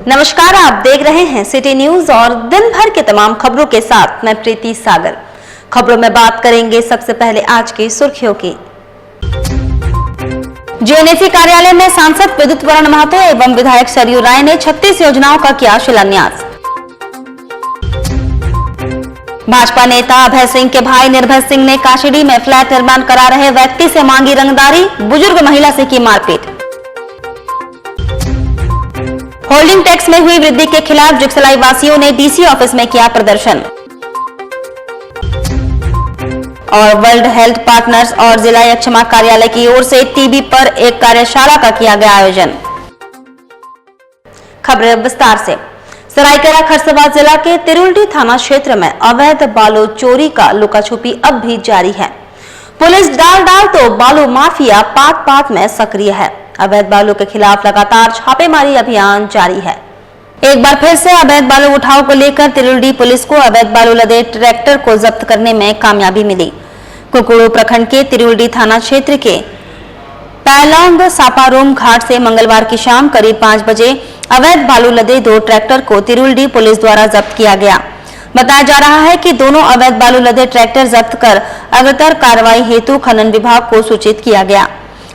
नमस्कार, आप देख रहे हैं सिटी न्यूज और दिन भर के तमाम खबरों के साथ मैं प्रीति सागर। खबरों में बात करेंगे सबसे पहले आज की सुर्खियों की। जीएनएसी कार्यालय में सांसद विद्युत वरण महतो एवं विधायक सरयू राय ने 36 योजनाओं का किया शिलान्यास। भाजपा नेता अभय सिंह के भाई निर्भय सिंह ने काशीडीह में फ्लैट निर्माण करा रहे व्यक्ति से मांगी रंगदारी, बुजुर्ग महिला से की मारपीट। होल्डिंग टैक्स में हुई वृद्धि के खिलाफ जुगसलाई वासियों ने डीसी ऑफिस में किया प्रदर्शन। और वर्ल्ड हेल्थ पार्टनर्स और जिला यक्षमा कार्यालय की ओर से टीबी पर एक कार्यशाला का किया गया आयोजन। खबरें विस्तार से। सरायकेला खरसावां जिला के तिरुल्डी थाना क्षेत्र में अवैध बालू चोरी का लुकाछुपी अब भी जारी है। पुलिस डाल तो बालू माफिया पात में सक्रिय है। अवैध बालू के खिलाफ लगातार छापेमारी अभियान जारी है। एक बार फिर से अवैध बालू उठाव को लेकर तिरुल्डी पुलिस को अवैध बालू लदे ट्रैक्टर को जब्त करने में कामयाबी मिली। कुकुड़ू प्रखंड के तिरुल्डी थाना क्षेत्र के पैलोंग सापारोम घाट से मंगलवार की शाम करीब 5 बजे अवैध बालू लदे 2 ट्रैक्टर को तिरुल्डी पुलिस द्वारा जब्त किया गया। बताया जा रहा है कि दोनों अवैध बालू लदे ट्रैक्टर जब्त कर अग्रतर कार्रवाई हेतु खनन विभाग को सूचित किया गया।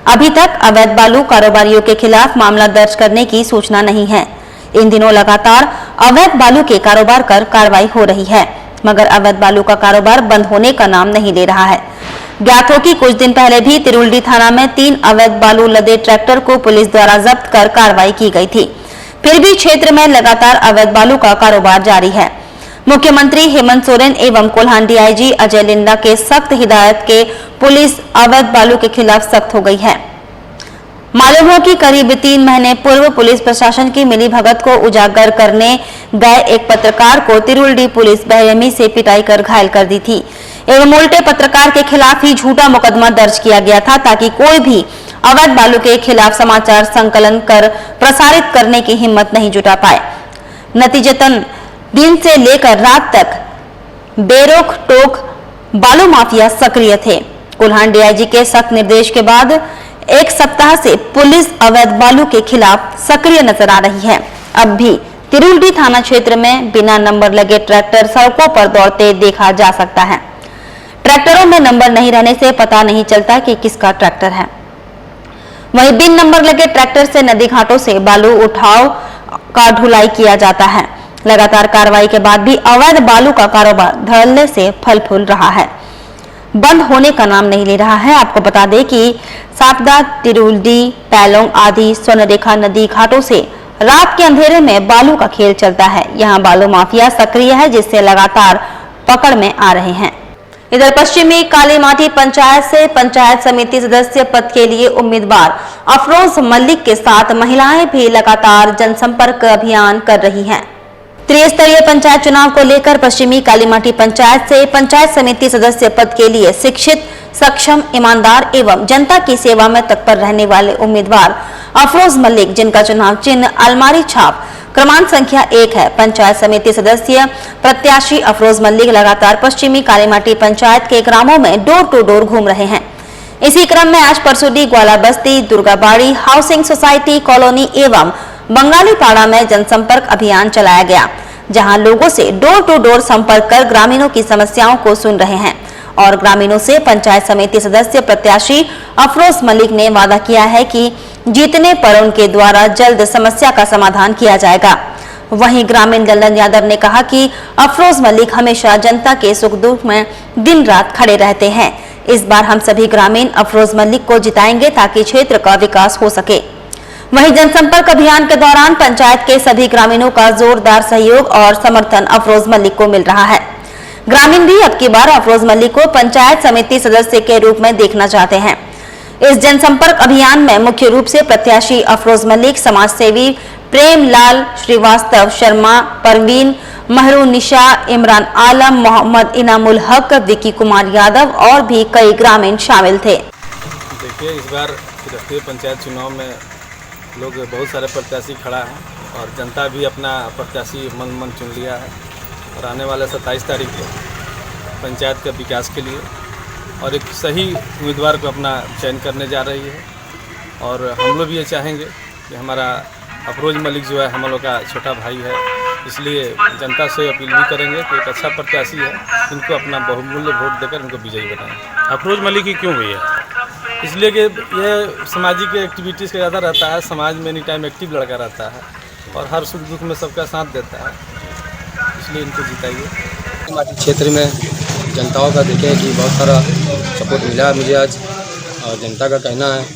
अभी तक अवैध बालू कारोबारियों के खिलाफ मामला दर्ज करने की सूचना नहीं है। इन दिनों लगातार अवैध बालू के कारोबार कर कार्रवाई हो रही है, मगर अवैध बालू का कारोबार बंद होने का नाम नहीं ले रहा है। ज्ञात हो कि कुछ दिन पहले भी तिरुल्डी थाना में 3 अवैध बालू लदे ट्रैक्टर को पुलिस द्वारा जब्त कर कार्रवाई की गई थी। फिर भी क्षेत्र में लगातार अवैध बालू का कारोबार जारी है। मुख्यमंत्री हेमंत सोरेन एवं कोल्हान डीआईजी अजय लिंडा के सख्त हिदायत के पुलिस अवैध बालू के खिलाफ सख्त हो गई है। मालूम हो कि करीब 3 महीने पूर्व पुलिस प्रशासन की मिलीभगत को उजागर करने गए एक पत्रकार को तिरुल्डी पुलिस बेरहमी से पिटाई कर घायल कर दी थी एवं उल्टे पत्रकार के खिलाफ ही झूठा मुकदमा दर्ज किया गया था ताकि कोई भी अवैध बालू के खिलाफ समाचार संकलन कर प्रसारित करने की हिम्मत नहीं जुटा पाए। नतीजतन दिन से लेकर रात तक बेरोक टोक बालू माफिया सक्रिय थे। कोल्हान डीआईजी के सख्त निर्देश के बाद एक सप्ताह से पुलिस अवैध बालू के खिलाफ सक्रिय नजर आ रही है। अब भी तिरुल्डी थाना क्षेत्र में बिना नंबर लगे ट्रैक्टर सड़कों पर दौड़ते देखा जा सकता है। ट्रैक्टरों में नंबर नहीं रहने से पता नहीं चलता कि किसका ट्रैक्टर है। वहीं बिन नंबर लगे ट्रैक्टर से नदी घाटों से बालू उठाव का ढुलाई किया जाता है। लगातार कार्रवाई के बाद भी अवैध बालू का कारोबार धड़ल्ले से फल फूल रहा है, बंद होने का नाम नहीं ले रहा है। आपको बता दें कि सापदा, तिरुल्डी, पैलोंग आदि स्वर्णरेखा नदी घाटों से रात के अंधेरे में बालू का खेल चलता है। यहाँ बालू माफिया सक्रिय है, जिससे लगातार पकड़ में आ रहे हैं। इधर पश्चिमी कालीमाटी पंचायत से पंचायत समिति सदस्य पद के लिए उम्मीदवार अफरोज मलिक के साथ महिलाएं भी लगातार जनसंपर्क अभियान कर रही हैं। त्रिस्तरीय पंचायत चुनाव को लेकर पश्चिमी कालीमाटी पंचायत से पंचायत समिति सदस्य पद के लिए शिक्षित, सक्षम, ईमानदार एवं जनता की सेवा में तत्पर रहने वाले उम्मीदवार अफरोज मलिक, जिनका चुनाव चिन्ह अलमारी छाप क्रमांक संख्या 1 है, पंचायत समिति सदस्य प्रत्याशी अफरोज मलिक लगातार पश्चिमी कालीमाटी पंचायत के ग्रामों में डोर टू डोर घूम रहे हैं। इसी क्रम में आज परसुडी, ग्वाला बस्ती, दुर्गाबाड़ी, हाउसिंग सोसाइटी कॉलोनी एवं बंगाली पाड़ा में जनसंपर्क अभियान चलाया गया, जहां लोगों से डोर टू डोर संपर्क कर ग्रामीणों की समस्याओं को सुन रहे हैं और ग्रामीणों से पंचायत समिति सदस्य प्रत्याशी अफरोज मलिक ने वादा किया है कि जीतने पर उनके द्वारा जल्द समस्या का समाधान किया जाएगा। वहीं ग्रामीण ललन यादव ने कहा कि अफरोज मलिक हमेशा जनता के सुख दुख में दिन रात खड़े रहते हैं। इस बार हम सभी ग्रामीण अफरोज मलिक को जिताएंगे ताकि क्षेत्र का विकास हो सके। वहीं जनसंपर्क अभियान के दौरान पंचायत के सभी ग्रामीणों का जोरदार सहयोग और समर्थन अफरोज मलिक को मिल रहा है। ग्रामीण भी अब की बार अफरोज मलिक को पंचायत समिति सदस्य के रूप में देखना चाहते हैं। इस जनसंपर्क अभियान में मुख्य रूप से प्रत्याशी अफरोज मलिक, समाज सेवी प्रेम लाल श्रीवास्तव, शर्मा परवीन, महरू निशा, इमरान आलम, मोहम्मद इनामुल हक, विकी कुमार यादव और भी कई ग्रामीण शामिल थे। देखिए, इस बार राष्ट्रीय पंचायत चुनाव में लोग बहुत सारे प्रत्याशी खड़ा है और जनता भी अपना प्रत्याशी मन चुन लिया है और आने वाले 27 तारीख को पंचायत के विकास के लिए और एक सही उम्मीदवार को अपना चयन करने जा रही है। और हम लोग भी ये चाहेंगे कि हमारा अफरोज मलिक जो है हम लोग का छोटा भाई है, इसलिए जनता से अपील भी करेंगे कि एक अच्छा प्रत्याशी है, इनको अपना बहुमूल्य वोट देकर इनको विजयी बनाएं। अफरोज मलिक ही क्यों भैया? इसलिए कि ये सामाजिक एक्टिविटीज़ का ज़्यादा रहता है, समाज में एनी टाइम एक्टिव लड़का रहता है और हर सुख दुख में सबका साथ देता है, इसलिए इनको जिताइए। माटी क्षेत्र में जनताओं का देखें कि बहुत सारा सपोर्ट मिला है मुझे आज, और जनता का कहना है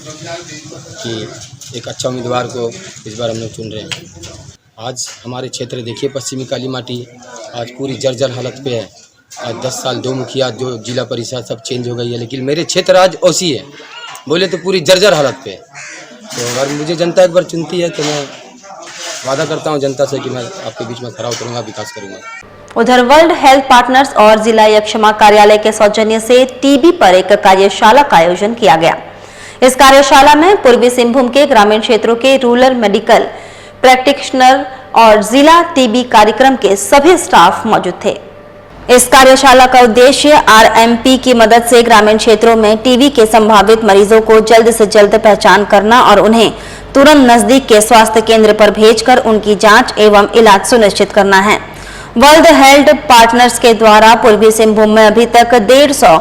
कि एक अच्छा उम्मीदवार को इस बार हम लोग चुन रहे हैं। आज हमारे क्षेत्र देखिए पश्चिमी काली माटी आज पूरी जर्जर हालत पे है। आज 10 साल 2 मुखिया, जो जिला परिषद सब चेंज हो गई है, लेकिन मेरे क्षेत्र आज ओसी है, बोले तो पूरी जर्जर हालत पे है। तो अगर मुझे जनता एक बार चुनती है तो मैं वादा करता हूं जनता से कि मैं आपके बीच में खड़ा उतरूंगा, विकास करूंगा। उधर वर्ल्ड हेल्थ पार्टनर्स और जिला यक्षमा कार्यालय के सौजन्य से टीबी पर एक कार्यशाला का आयोजन किया गया। इस कार्यशाला में पूर्वी सिंहभूम के ग्रामीण क्षेत्रों के रूरल मेडिकल प्रैक्टिशनर और जिला टीबी कार्यक्रम के सभी स्टाफ मौजूद थे। इस कार्यशाला का उद्देश्य आरएमपी की मदद से ग्रामीण क्षेत्रों में टीबी के संभावित मरीजों को जल्द से जल्द पहचान करना और उन्हें तुरंत नजदीक के स्वास्थ्य केंद्र पर भेजकर उनकी जांच एवं इलाज सुनिश्चित करना है। वर्ल्ड हेल्थ पार्टनर्स के द्वारा पूर्वी सिंहभूम में अभी तक 150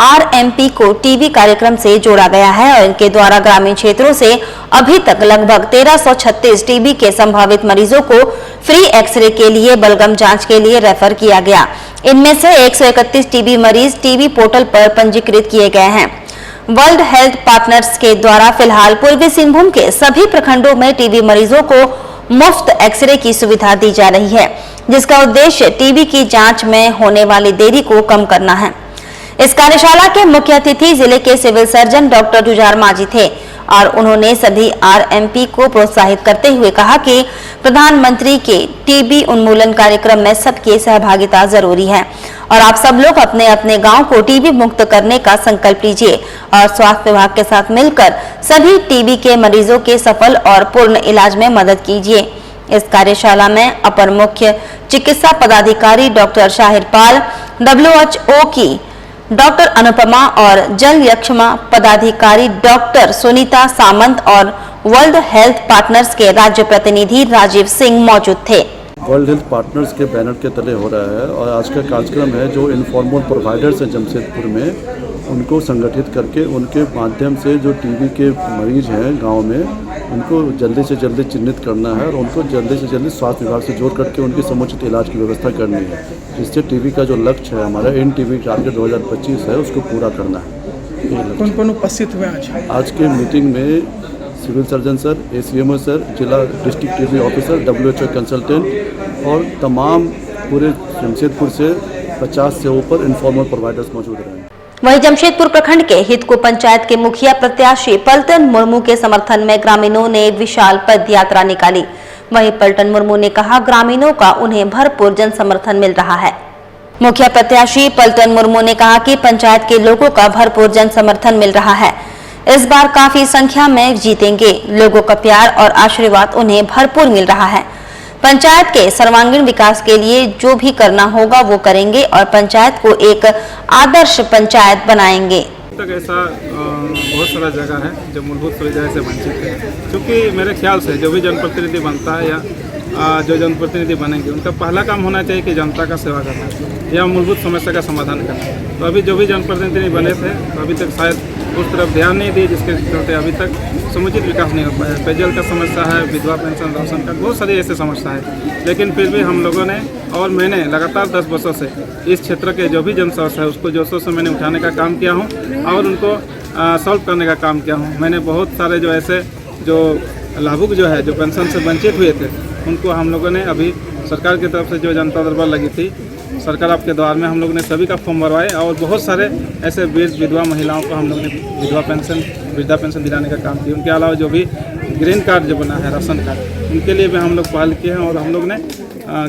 आरएमपी को टीबी कार्यक्रम से जोड़ा गया है और इनके द्वारा ग्रामीण क्षेत्रों से अभी तक लगभग 1336 टीबी के संभावित मरीजों को फ्री एक्सरे के लिए बलगम जांच के लिए रेफर किया गया। इनमें से 131 टीबी मरीज टीबी पोर्टल पर पंजीकृत किए गए हैं। वर्ल्ड हेल्थ पार्टनर्स के द्वारा फिलहाल पूर्वी सिंहभूम के सभी प्रखंडों में टीबी मरीजों को मुफ्त एक्सरे की सुविधा दी जा रही है, जिसका उद्देश्य टीबी की जांच में होने वाली देरी को कम करना है। इस कार्यशाला के मुख्य अतिथि जिले के civil surgeon doctor Jujhar Manjhi थे और उन्होंने सभी आरएमपी को प्रोत्साहित करते हुए कहा कि प्रधानमंत्री के टीबी उन्मूलन कार्यक्रम में सबकी सहभागिता जरूरी है और आप सब लोग अपने अपने गांव को टीबी मुक्त करने का संकल्प लीजिए और स्वास्थ्य विभाग के साथ मिलकर सभी टीबी के मरीजों के सफल और पूर्ण इलाज में मदद कीजिए। इस कार्यशाला में अपर मुख्य चिकित्सा पदाधिकारी डॉक्टर शाहिर पाल, WHO की डॉक्टर अनुपमा और जल यक्षमा पदाधिकारी डॉक्टर सुनीता सामंत और वर्ल्ड हेल्थ पार्टनर्स के राज्य प्रतिनिधि राजीव सिंह मौजूद थे। वर्ल्ड हेल्थ पार्टनर्स के बैनर के तले हो रहा है और आज का कार्यक्रम है जो इनफॉर्मल प्रोवाइडर्स हैं जमशेदपुर में, उनको संगठित करके उनके माध्यम से जो टीबी के मरीज हैं गांव में, उनको जल्दी से जल्दी चिन्हित करना है और उनको जल्दी से जल्दी स्वास्थ्य विभाग से जोड़ करके उनकी समुचित इलाज की व्यवस्था करनी है, जिससे टीबी का जो लक्ष्य है हमारा इन टीबी टारगेट 2025 है उसको पूरा करना है। कौन कौन उपस्थित हुए आज के मीटिंग में civil surgeon sir, ACMO sir, जिला district TB officer, WHO consultant और तमाम पूरे जमशेदपुर से 50 से ऊपर इनफॉर्मल प्रोवाइडर्स मौजूद रहे। वहीं जमशेदपुर प्रखंड के हितको पंचायत के मुखिया प्रत्याशी पलटन मुर्मू के समर्थन में ग्रामीणों ने विशाल पद यात्रा निकाली। वहीं पलटन मुर्मू ने कहा ग्रामीणों का उन्हें भरपूर जन समर्थन मिल रहा है। मुखिया प्रत्याशी पलटन मुर्मू ने कहा कि पंचायत के लोगों का भरपूर जन समर्थन मिल रहा है, इस बार काफी संख्या में जीतेंगे, लोगों का प्यार और आशीर्वाद उन्हें भरपूर मिल रहा है। पंचायत के सर्वांगीण विकास के लिए जो भी करना होगा वो करेंगे और पंचायत को एक आदर्श पंचायत बनाएंगे। तक ऐसा बहुत सारा जगह है जो मूलभूत सुविधाएं से वंचित है, क्योंकि मेरे ख्याल से जो भी जनप्रतिनिधि बनता है या जो जनप्रतिनिधि बनेंगे उनका पहला काम होना चाहिए कि जनता का सेवा करना या मूलभूत समस्या का समाधान करना। तो अभी जो भी जनप्रतिनिधि बने थे तो अभी तक शायद उस तरफ ध्यान नहीं दिए, जिसके चलते अभी तक समुचित विकास नहीं हो पाया। पेयजल का समस्या है, विधवा पेंशन, राशन कार्ड, बहुत सारी ऐसी समस्या है, लेकिन फिर भी हम लोगों ने और मैंने लगातार 10 वर्षों से इस क्षेत्र के जो भी जन समस्या है उसको जोशों से मैंने उठाने का काम किया हूँ और उनको सॉल्व करने का काम किया हूँ। मैंने बहुत सारे जो ऐसे जो लाभुक जो है जो पेंशन से वंचित हुए थे उनको हम लोगों ने अभी सरकार की तरफ से जो जनता दरबार लगी थी सरकार आपके द्वार में हम लोगों ने सभी का फॉर्म भरवाए और बहुत सारे ऐसे विधवा महिलाओं को हम लोगों ने विधवा पेंशन, वृद्धा पेंशन दिलाने का काम किया। उनके अलावा जो भी ग्रीन कार्ड जो बना है, राशन कार्ड, उनके लिए भी हम लोग पहल किए हैं और हम लोग ने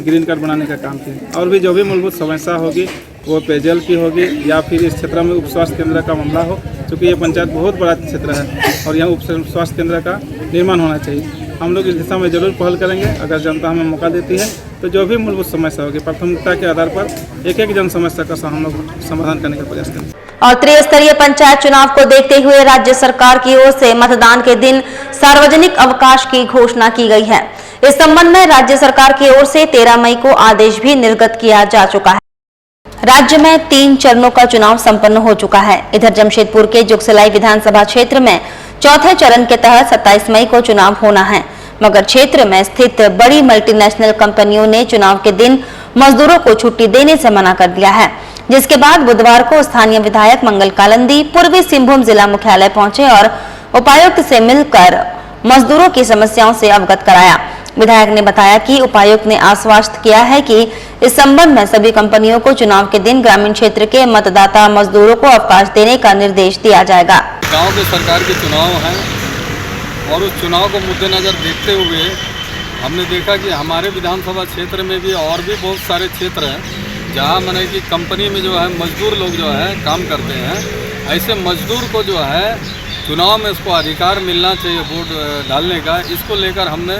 ग्रीन कार्ड बनाने का काम किया। और भी जो भी मूलभूत समस्या होगी वो पेयजल की होगी या फिर इस क्षेत्र में उप स्वास्थ्य केंद्र का मामला हो, क्योंकि ये पंचायत बहुत बड़ा क्षेत्र है और यहाँ उप स्वास्थ्य केंद्र का निर्माण होना चाहिए। हम लोग इस दिशा में जरूर पहल करेंगे। अगर जनता हमें मौका देती है तो जो भी मूलभूत समस्या होगी प्राथमिकता के आधार पर एक एक जन समस्या का हम लोग समाधान करने का प्रयास करेंगे। और त्रिस्तरीय पंचायत चुनाव को देखते हुए राज्य सरकार की ओर से मतदान के दिन सार्वजनिक अवकाश की घोषणा की गई है। इस संबंध में राज्य सरकार की ओर से 13 मई को आदेश भी निर्गत किया जा चुका है। राज्य में 3 चरणों का चुनाव संपन्न हो चुका है। इधर जमशेदपुर के जुगसलाई विधानसभा क्षेत्र में चौथे चरण के तहत 27 मई को चुनाव होना है, मगर क्षेत्र में स्थित बड़ी मल्टीनेशनल कंपनियों ने चुनाव के दिन मजदूरों को छुट्टी देने से मना कर दिया है, जिसके बाद बुधवार को स्थानीय विधायक मंगल कालंदी पूर्वी सिंहभूम जिला मुख्यालय पहुंचे और उपायुक्त से मिलकर मजदूरों की समस्याओं से अवगत कराया। विधायक ने बताया कि उपायुक्त ने आश्वस्त किया है कि इस संबंध में सभी कंपनियों को चुनाव के दिन ग्रामीण क्षेत्र के मतदाता मजदूरों को अवकाश देने का निर्देश दिया जाएगा। गांव के सरकार के चुनाव हैं और उस चुनाव को मद्देनजर देखते हुए हमने देखा कि हमारे विधानसभा क्षेत्र में भी और भी बहुत सारे क्षेत्र हैं जहां माने कि कंपनी में जो है मजदूर लोग जो है काम करते हैं। ऐसे मजदूर को जो है चुनाव में उसको अधिकार मिलना चाहिए वोट डालने का। इसको लेकर हमने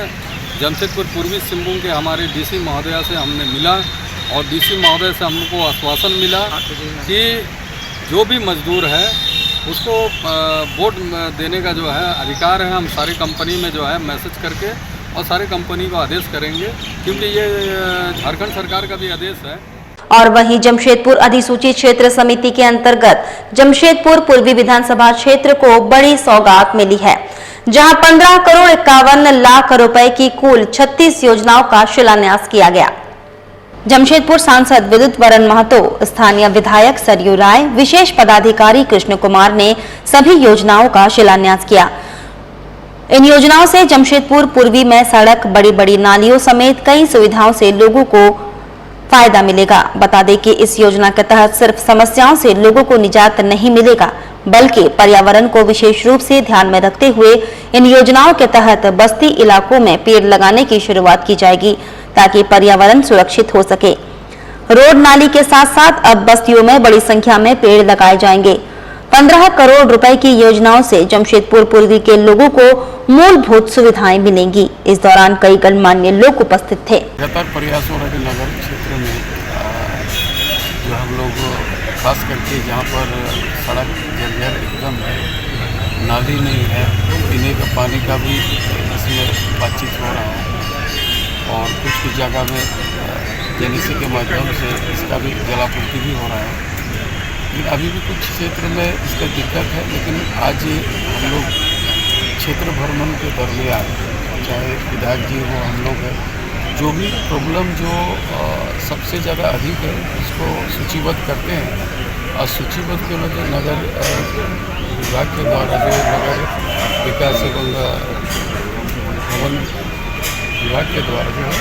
जमशेदपुर पूर्वी सिंहभूम के हमारे डीसी महोदया से हमने मिला और डीसी महोदय से हमको आश्वासन मिला कि जो भी मजदूर है उसको वोट देने का जो है अधिकार है। हम सारी कंपनी में जो है मैसेज करके और सारे कंपनी को आदेश करेंगे, क्योंकि ये झारखंड सरकार का भी आदेश है। और वहीं जमशेदपुर अधिसूचित क्षेत्र समिति के अंतर्गत जमशेदपुर पूर्वी विधानसभा क्षेत्र को बड़ी सौगात मिली है, जहां 15 करोड़ 51 लाख रुपए की कुल 36 योजनाओं का शिलान्यास किया गया। जमशेदपुर सांसद विद्युत वरण महतो, स्थानीय विधायक सरयू राय, विशेष पदाधिकारी कृष्ण कुमार ने सभी योजनाओं का शिलान्यास किया। इन योजनाओं से जमशेदपुर पूर्वी में सड़क, बड़ी बड़ी नालियों समेत कई सुविधाओं से लोगों को फायदा मिलेगा। बता दें कि इस योजना के तहत सिर्फ समस्याओं से लोगों को निजात नहीं मिलेगा, बल्कि पर्यावरण को विशेष रूप से ध्यान में रखते हुए इन योजनाओं के तहत बस्ती इलाकों में पेड़ लगाने की शुरुआत की जाएगी, ताकि पर्यावरण सुरक्षित हो सके। रोड नाली के साथ साथ अब बस्तियों में बड़ी संख्या में पेड़ लगाए जाएंगे। 15 करोड़ रुपए की योजनाओं से जमशेदपुर पूर्वी के लोगों को मूलभूत सुविधाएं मिलेंगी। इस दौरान कई गणमान्य लोग उपस्थित थे। लगातार प्रयास हो रहा है नगर क्षेत्र में जो हम लोग खास करके जहाँ पर सड़क जर्जर एकदम है, नाली नहीं है, पीने का पानी का भी इसमें बातचीत हो रहा है और कुछ जगह में जेनेसी के माध्यम से इसका भी जलापूर्ति भी हो रहा है। लेकिन अभी भी कुछ क्षेत्र में इसका दिक्कत है, लेकिन आज हम लोग क्षेत्र भ्रमण के दरमियान, चाहे विधायक जी हो, हम लोग हैं, जो भी प्रॉब्लम जो सबसे ज़्यादा अधिक है उसको सूचीबद्ध करते हैं और सूचीबद्ध के मतलब नगर विभाग के द्वारा जो नगर विकास एवं भवन विभाग के द्वारा जो है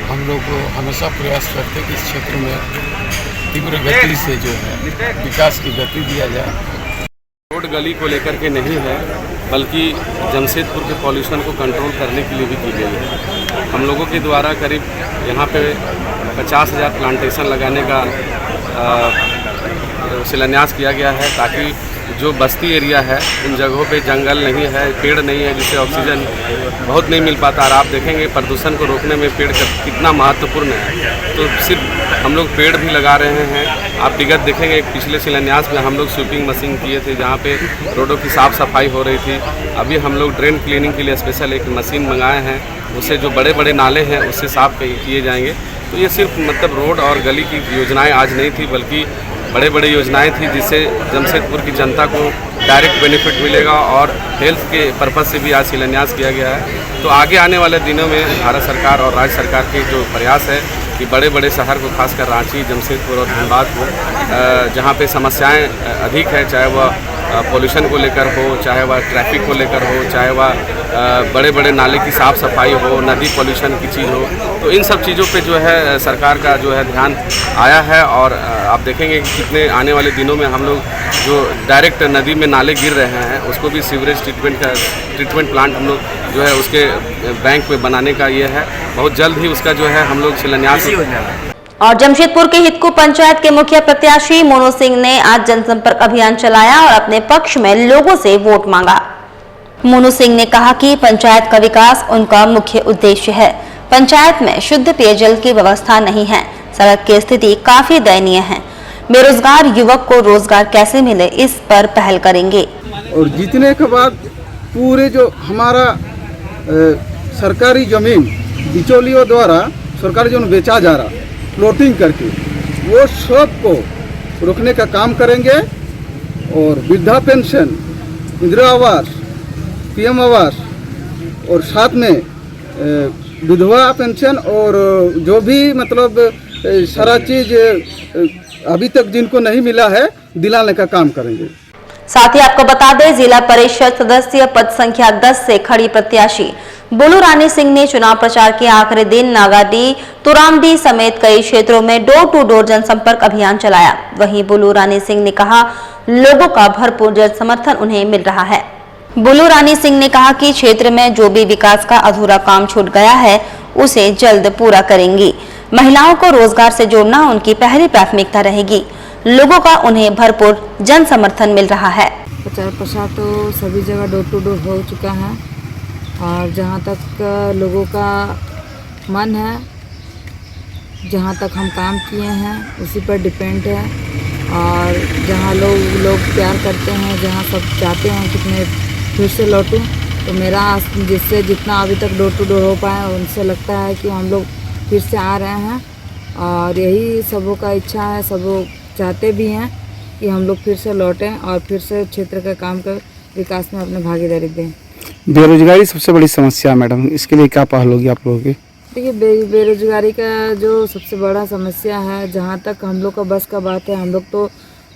हम लोग हमेशा प्रयास करते हैं कि इस क्षेत्र में तीव्र गति से जो है विकास की गति दिया जाए। रोड गली को लेकर के नहीं है, बल्कि जमशेदपुर के पॉल्यूशन को कंट्रोल करने के लिए भी की गई है। हम लोगों के द्वारा करीब यहाँ पे 50,000 प्लांटेशन लगाने का शिलान्यास किया गया है, ताकि जो बस्ती एरिया है उन जगहों पे जंगल नहीं है, पेड़ नहीं है, जिससे ऑक्सीजन बहुत नहीं मिल पाता। और आप देखेंगे प्रदूषण को रोकने में पेड़ कितना महत्वपूर्ण है, तो सिर्फ हम लोग पेड़ भी लगा रहे हैं। आप विगत देखेंगे पिछले शिलान्यास में हम लोग स्वीपिंग मशीन किए थे, जहाँ पे रोडों की साफ़ सफाई हो रही थी। अभी हम लोग ड्रेन क्लीनिंग के लिए स्पेशल एक मशीन मंगाए हैं, उससे जो बड़े बड़े नाले हैं उससे साफ किए जाएंगे। तो ये सिर्फ मतलब रोड और गली की योजनाएँ आज नहीं थी, बल्कि बड़े बड़े योजनाएं थी, जिससे जमशेदपुर की जनता को डायरेक्ट बेनिफिट मिलेगा और हेल्थ के पर्पज़ से भी आज शिलान्यास किया गया है। तो आगे आने वाले दिनों में भारत सरकार और राज्य सरकार के जो प्रयास है कि बड़े बड़े शहर को, खासकर रांची, जमशेदपुर और धनबाद को, जहाँ पे समस्याएं अधिक है, चाहे वह पोल्यूशन को लेकर हो, चाहे वह ट्रैफिक को लेकर हो, चाहे वह बड़े बड़े नाले की साफ़ सफाई हो, नदी पोल्यूशन की चीज़ हो, तो इन सब चीज़ों पे जो है सरकार का जो है ध्यान आया है। और आप देखेंगे कि कितने आने वाले दिनों में हम लोग जो डायरेक्ट नदी में नाले गिर रहे हैं उसको भी सीवरेज ट्रीटमेंट प्लांट हम लोग जो है उसके बैंक में बनाने का ये है। बहुत जल्द ही उसका जो है हम लोग शिलान्यास। और जमशेदपुर के हितकू पंचायत के मुखिया प्रत्याशी मोनू सिंह ने आज जनसंपर्क अभियान चलाया और अपने पक्ष में लोगों से वोट मांगा। मोनू सिंह ने कहा कि पंचायत का विकास उनका मुख्य उद्देश्य है। पंचायत में शुद्ध पेयजल की व्यवस्था नहीं है, सड़क की स्थिति काफी दयनीय है, बेरोजगार युवक को रोजगार कैसे मिले, इस पर पहल करेंगे। और जीतने के बाद पूरे जो हमारा सरकारी जमीन बिचौलियों द्वारा सरकारी जो बेचा जा रहा प्लॉटिंग करके, वो सब को रोकने का काम करेंगे। और वृद्धा पेंशन, इंदिरा आवास, पीएम आवास और साथ में विधवा पेंशन और जो भी मतलब सारा चीज़ अभी तक जिनको नहीं मिला है दिलाने का काम करेंगे। साथ ही आपको बता दें, जिला परिषद सदस्य पद संख्या 10 से खड़ी प्रत्याशी बुलू रानी सिंह ने चुनाव प्रचार के आखिरी दिन नागाडी, तुरामडी समेत कई क्षेत्रों में डोर टू डोर जनसंपर्क अभियान चलाया। वहीं बुलू रानी सिंह ने कहा, लोगों का भरपूर जन समर्थन उन्हें मिल रहा है। बुलू रानी सिंह ने कहा कि क्षेत्र में जो भी विकास का अधूरा काम छूट गया है उसे जल्द पूरा करेंगी। महिलाओं को रोजगार से जोड़ना उनकी पहली प्राथमिकता रहेगी। लोगों का उन्हें भरपूर जन समर्थन मिल रहा है। प्रचार प्रसार तो सभी जगह डोर टू डोर हो चुका है और जहाँ तक लोगों का मन है, जहाँ तक हम काम किए हैं उसी पर डिपेंड है। और जहाँ लोग प्यार करते हैं, जहाँ सब चाहते हैं कि मैं फिर से लौटूं, तो मेरा जिससे जितना अभी तक डोर टू डोर हो पाया उनसे लगता है कि हम लोग फिर से आ रहे हैं। और यही सबों का इच्छा है, सब चाहते भी हैं कि हम लोग फिर से लौटें और फिर से क्षेत्र का काम कर विकास में अपनी भागीदारी दें। बेरोजगारी सबसे बड़ी समस्या है मैडम, इसके लिए क्या पहल होगी आप लोगों की? देखिए, बेरोजगारी का जो सबसे बड़ा समस्या है, जहाँ तक हम लोग का बस का बात है, हम लोग तो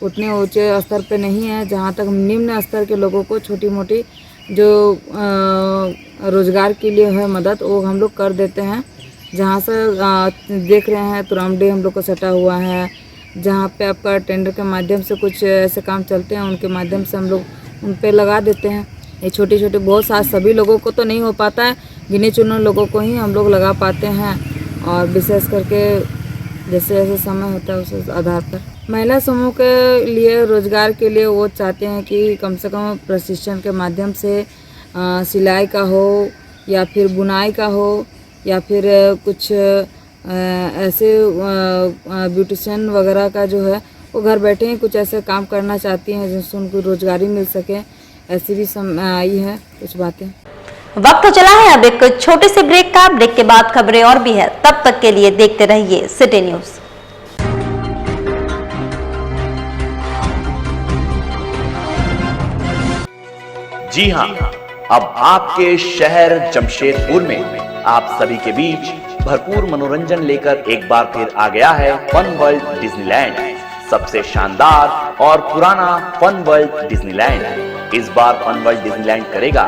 उतने ऊंचे स्तर पे नहीं है। जहाँ तक निम्न स्तर के लोगों को छोटी मोटी जो रोजगार के लिए है मदद, वो हम लोग कर देते हैं। जहाँ से देख रहे हैं तुरामडी हम लोग को सटा हुआ है, जहाँ पे आपका टेंडर के माध्यम से कुछ ऐसे काम चलते हैं, उनके माध्यम से हम लोग उन पे लगा देते हैं। ये छोटे छोटे बहुत सारे सभी लोगों को तो नहीं हो पाता है, गिने चुने लोगों को ही हम लोग लगा पाते हैं। और विशेष करके जैसे जैसे समय होता है उस आधार पर महिला समूह के लिए रोजगार के लिए वो चाहते हैं कि कम से कम प्रशिक्षण के माध्यम से सिलाई का हो या फिर बुनाई का हो या फिर कुछ ऐसे ब्यूटिशियन वगैरह का जो है वो घर बैठे ही कुछ ऐसे काम करना चाहती हैं जिनसे उनको रोजगारी मिल सके। ऐसी भी आई है कुछ बातें। वक्त चला है अब एक छोटे से ब्रेक का। ब्रेक के बाद खबरें और भी है, तब तक के लिए देखते रहिए सिटी न्यूज। जी हाँ, अब आपके शहर जमशेदपुर में आप सभी के बीच भरपूर मनोरंजन लेकर एक बार फिर आ गया है फन वर्ल्ड डिज्नीलैंड। सबसे शानदार और पुराना फन वर्ल्ड डिज्नीलैंड इस बार फन वर्ल्ड डिज्नीलैंड करेगा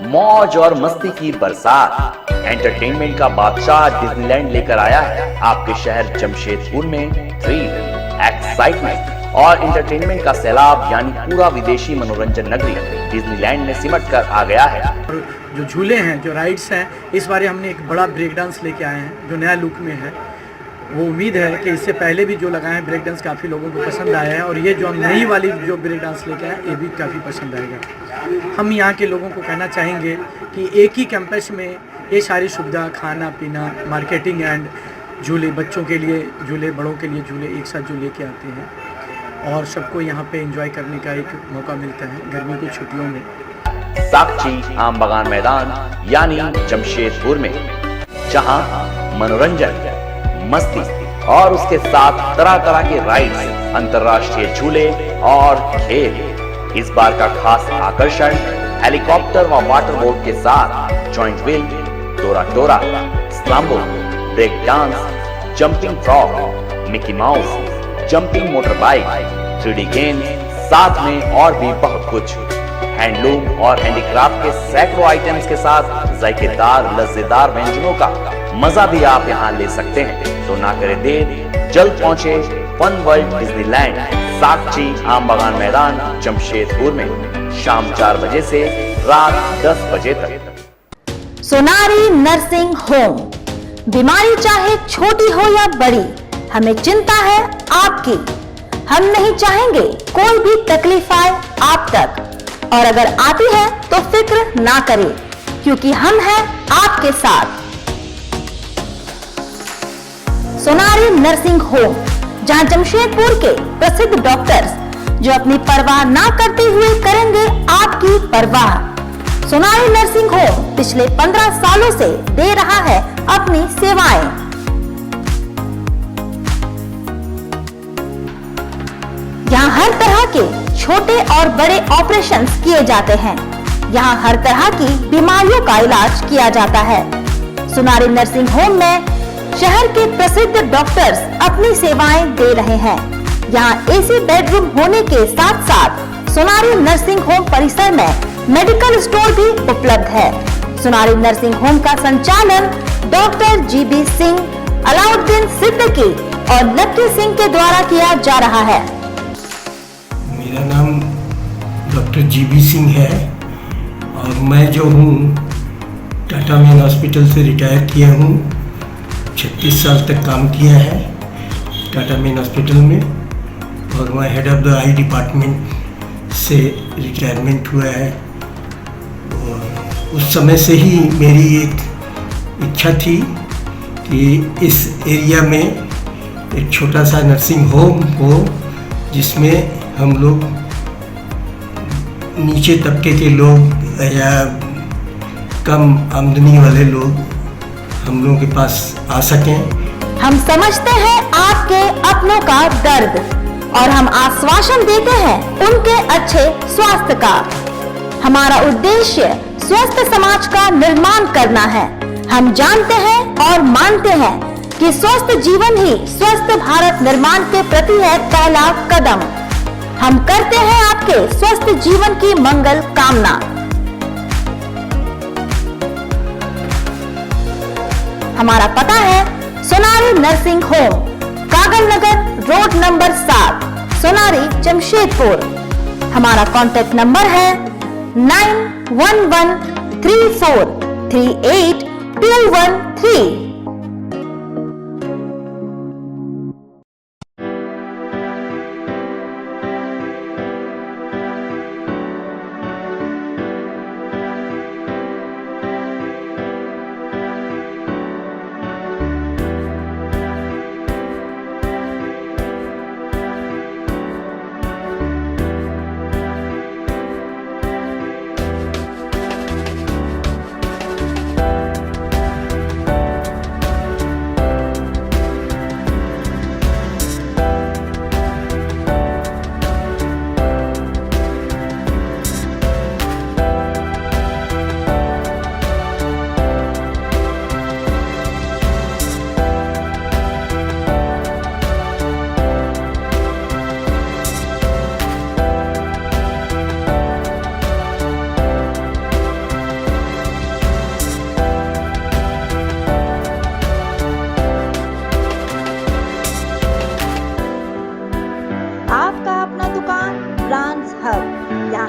मौज और मस्ती की बरसात। एंटरटेनमेंट का बादशाह डिज्नीलैंड लेकर आया है आपके शहर जमशेदपुर में थ्रिल, एक्साइटमेंट और एंटरटेनमेंट का सैलाब, यानी पूरा विदेशी मनोरंजन नगरी डिज्नीलैंड में सिमट कर आ गया है। जो झूले हैं, जो राइड्स हैं, इस बार हमने एक बड़ा ब्रेक डांस लेके आए हैं जो नया लुक में है। वो उम्मीद है कि इससे पहले भी जो लगाए हैं ब्रेक डांस काफ़ी लोगों को पसंद आया है और ये जो हम नई वाली जो ब्रेक डांस लेके आए ये भी काफ़ी पसंद आएगा। हम यहाँ के लोगों को कहना चाहेंगे कि एक ही कैंपस में ये सारी सुविधा, खाना पीना, मार्केटिंग एंड झूले, बच्चों के लिए झूले, बड़ों के लिए झूले एक साथ जो लेके आते हैं और सबको यहाँ पे एंजॉय करने का एक मौका मिलता है गर्मी की छुट्टियों में। साक्षी आम बागान मैदान यानी जमशेदपुर में, जहां मनोरंजन, मस्ती और उसके साथ तरह तरह के राइड्स, अंतर्राष्ट्रीय झूले और खेल। इस बार का खास आकर्षण हेलीकॉप्टर व वाटर बोट के साथ जॉइंट व्हील, टोरा टोरा, स्लाम्बो, break dance, jumping frog, Mickey Mouse, jumping motor bike, 3D games, साथ में और भी बहुत कुछ। हैंडलूम और हैंडीक्राफ्ट के सैकड़ों आइटम्स के साथ जायकेदार लज्जेदार व्यंजनों का मजा भी आप यहाँ ले सकते हैं। तो ना करें देर, जल्द पहुंचे फन वर्ल्ड डिज्नीलैंड, साक्षी आम बागान मैदान जमशेदपुर में शाम 4 बजे से रात 10 बजे तक। सोनारी नर्सिंग होम, बीमारी चाहे छोटी हो या बड़ी, हमें चिंता है आपकी। हम नहीं चाहेंगे कोई भी तकलीफ आए आप तक, और अगर आती है तो फिक्र ना करें क्योंकि हम हैं आपके साथ। सोनारी नर्सिंग होम जहां जमशेदपुर के प्रसिद्ध डॉक्टर्स जो अपनी परवाह ना करते हुए करेंगे आपकी परवाह। सोनारी नर्सिंग होम पिछले 15 सालों से दे रहा है अपनी सेवाएं। यहाँ हर तरह के छोटे और बड़े ऑपरेशंस किए जाते हैं। यहाँ हर तरह की बीमारियों का इलाज किया जाता है। सोनारी नर्सिंग होम में शहर के प्रसिद्ध डॉक्टर्स अपनी सेवाएं दे रहे हैं। यहाँ एसी बेडरूम होने के साथ साथ सोनारी नर्सिंग होम परिसर में मेडिकल स्टोर भी उपलब्ध है। सोनारी नर्सिंग होम का संचालन डॉक्टर GB सिंह, अलाउद्दीन सिद्दीकी और लक्की सिंह के द्वारा किया जा रहा है। मेरा नाम डॉक्टर GB सिंह है और मैं जो हूँ टाटा मेन हॉस्पिटल से रिटायर किया हूँ। 36 साल तक काम किया है टाटा मेन हॉस्पिटल में और मैं head of the I department से रिटायरमेंट हुआ है। और उस समय से ही मेरी एक इच्छा थी कि इस एरिया में एक छोटा सा नर्सिंग होम हो जिसमें हम लोग नीचे तबके के लोग या कम आमदनी वाले लोग हम लोगों के पास आ सकें। हम समझते हैं आपके अपनों का दर्द और हम आश्वासन देते हैं उनके अच्छे स्वास्थ्य का। हमारा उद्देश्य स्वस्थ समाज का निर्माण करना है। हम जानते हैं और मानते हैं कि स्वस्थ जीवन ही स्वस्थ भारत निर्माण के प्रति है पहला कदम। हम करते हैं आपके स्वस्थ जीवन की मंगल कामना। हमारा पता है सोनारी नर्सिंग होम, कागल नगर रोड नंबर 7, सोनारी जमशेदपुर। हमारा कॉन्टेक्ट नंबर है 91143438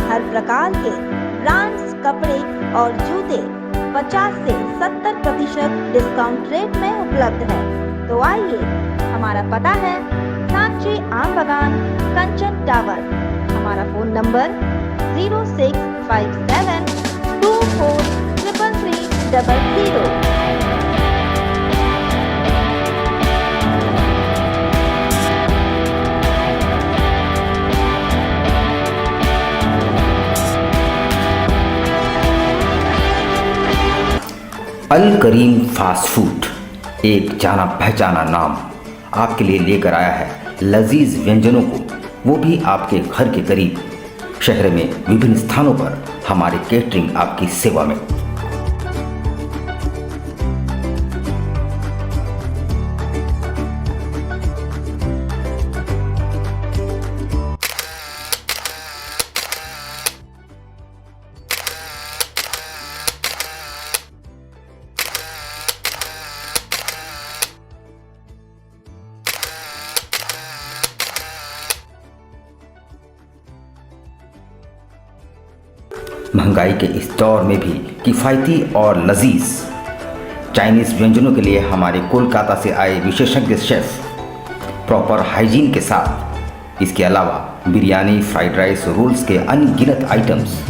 हर प्रकार के ब्रांड्स कपड़े और जूते 50 से 70% डिस्काउंट रेट में उपलब्ध है। तो आइए, हमारा पता है साक्षी आम बागान, कंचन टावर। हमारा फोन नंबर 065724333300। अल करीम फास्ट फूड एक जाना पहचाना नाम आपके लिए लेकर आया है लजीज व्यंजनों को, वो भी आपके घर के करीब। शहर में विभिन्न स्थानों पर हमारे केटरिंग आपकी सेवा में। महंगाई के इस दौर में भी किफ़ायती और लजीज चाइनीज़ व्यंजनों के लिए हमारे कोलकाता से आए विशेषज्ञ शेफ प्रॉपर हाइजीन के साथ, इसके अलावा बिरयानी, फ्राइड राइस, रोल्स के अनगिनत आइटम्स।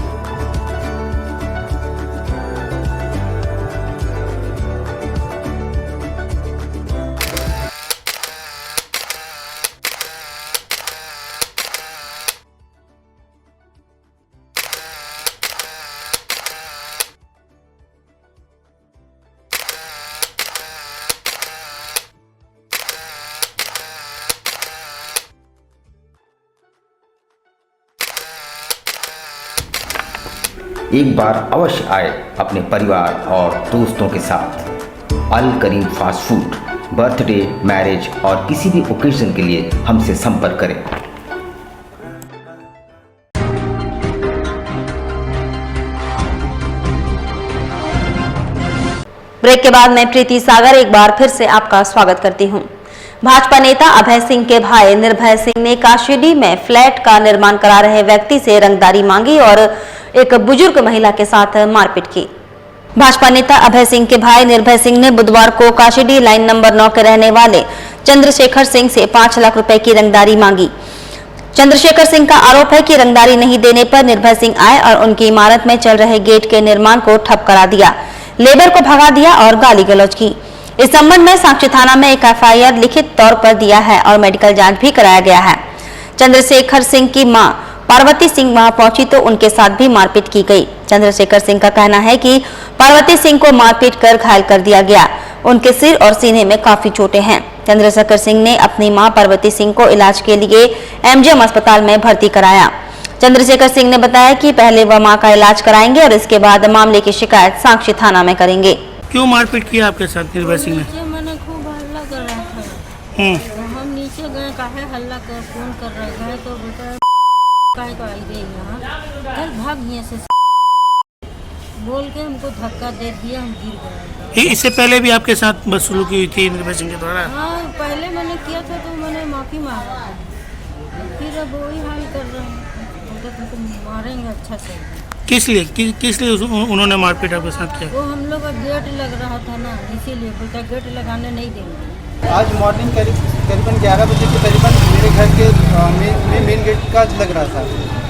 एक बार अवश्य आए अपने परिवार और दोस्तों के साथ। अल करीम फास्ट फूड, बर्थडे, मैरिज और किसी भी ओकेजन के लिए हमसे संपर्क करें। ब्रेक के बाद मैं प्रीति सागर एक बार फिर से आपका स्वागत करती हूं। भाजपा नेता अभय सिंह के भाई निर्भय सिंह ने काशीडीह में फ्लैट का निर्माण करा रहे व्यक्ति से रंगदारी मांगी और एक बुजुर्ग महिला के साथ मारपीट की। भाजपा नेता अभय सिंह के भाई निर्भय सिंह ने बुधवार को काशीडीह लाइन नंबर 9 के रहने वाले चंद्रशेखर सिंह से 5 लाख रुपए की रंगदारी मांगी। चंद्रशेखर सिंह का आरोप है कि रंगदारी नहीं देने पर निर्भय सिंह आए और उनकी इमारत में चल रहे गेट के निर्माण को ठप करा दिया, लेबर को भगा दिया और गाली गलौज की। इस संबंध में साक्षी थाना में एक एफआईआर लिखित तौर पर दिया है और मेडिकल जांच भी कराया गया है। चंद्रशेखर सिंह की मां पार्वती सिंह वहां पहुंची तो उनके साथ भी मारपीट की गई। चंद्रशेखर सिंह का कहना है कि पार्वती सिंह को मारपीट कर घायल कर दिया गया। उनके सिर और सीने में काफी चोटें हैं। चंद्रशेखर सिंह ने अपनी मां पार्वती सिंह को इलाज के लिए एमजीएम अस्पताल में भर्ती कराया। चंद्रशेखर सिंह ने बताया कि पहले वह मां का इलाज कराएंगे और इसके बाद मामले की शिकायत साक्षी थाना में करेंगे। क्यों मारपीट किया आपके साथ निर्भय सिंह ने? मैंने खूब हल्ला कर रहा था, तो हम नीचे गए, काहे हल्ला कर फोन कर रहे हैं, तो बेटा काहे को आई गई यहाँ, कल भाग गए से बोल के हमको धक्का दे दिया, हम गिर गए। इससे पहले भी आपके साथ बदसलूकी हुई थी निर्भय सिंह के द्वारा? हाँ, पहले मैंने किया था तो मैंने माफी मांगा था, फिर अब वही हाल कर रहे हैं, तो मारेंगे अच्छा से। किस लिए उन्होंने मारपीट आपके साथ किया? वो हम लोग का गेट लग रहा था ना, इसीलिए बोलता गेट लगाने नहीं देंगे। आज मॉर्निंग करीबन 11 बजे के करीबन मेरे घर के मेन गेट का लग रहा था।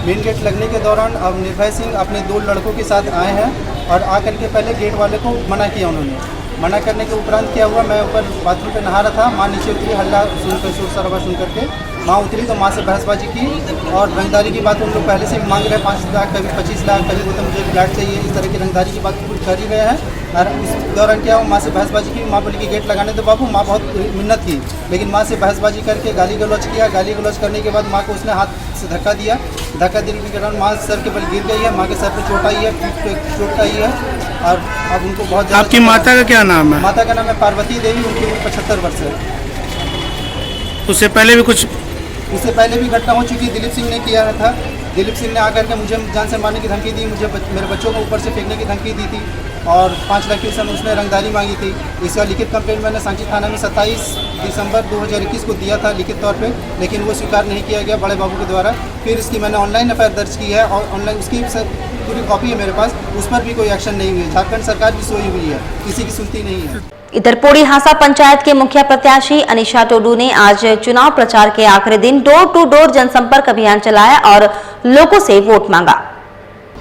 मेन गेट लगने के दौरान अब निर्भय सिंह अपने 2 लड़कों के साथ आए हैं और आकर के पहले गेट वाले को मना किया। उन्होंने मना करने के उपरांत क्या हुआ, मैं ऊपर बाथरूम पे नहा रहा था, माँ नीचे उतरी, हल्ला सुनकर, शोर शराबा सुन करके माँ उतरी तो माँ से बहसबाजी की और रंगदारी की बात उन लोग पहले से मांग रहे, 5 लाख, कभी 25 लाख, कभी बोलते मुझे फ्लैट चाहिए, इस तरह की रंगदारी की बात कुछ कर ही गए हैं। और इस दौरान क्या हुआ, माँ से बहसबाजी की, माँ बोली कि गेट लगाने दो बाबू। माँ बहुत मिन्नत की, लेकिन माँ से बहसबाजी करके गाली गलौज किया। गाली गलौज करने के बाद माँ को उसने हाथ से धक्का दिया। धक्का देने के दौरान माँ सर के बल गिर गई है, माँ के सर पर चोट आई है, पीठ पे चोट आई है और अब उनको बहुत ज़्यादा। आपकी माता का क्या नाम है? माता का नाम है पार्वती देवी, उनकी उम्र 75 वर्ष है। उससे पहले भी घटना हो चुकी। दिलीप सिंह ने किया था। दिलीप सिंह ने आकर के मुझे जान से मारने की धमकी दी, मुझे मेरे बच्चों को ऊपर से फेंकने की धमकी दी थी और 5 लाख की उसने रंगदारी मांगी थी। इसका लिखित कंप्लेंट मैंने सांची थाना में 27 दिसंबर 2021 को दिया था लिखित तौर पे, लेकिन वो स्वीकार नहीं किया गया बड़े बाबू के द्वारा। फिर इसकी मैंने ऑनलाइन एफआईआर दर्ज की है और ऑनलाइन उसकी पूरी कॉपी है मेरे पास, उस पर भी कोई एक्शन नहीं हुई है। झारखंड सरकार भी सोई हुई है, किसी की सुनती नहीं है। इधर पोड़ीहासा पंचायत के मुखिया प्रत्याशी अनीशा टोडू ने आज चुनाव प्रचार के आखिरी दिन डोर टू डोर जनसंपर्क अभियान चलाया और लोगों से वोट मांगा।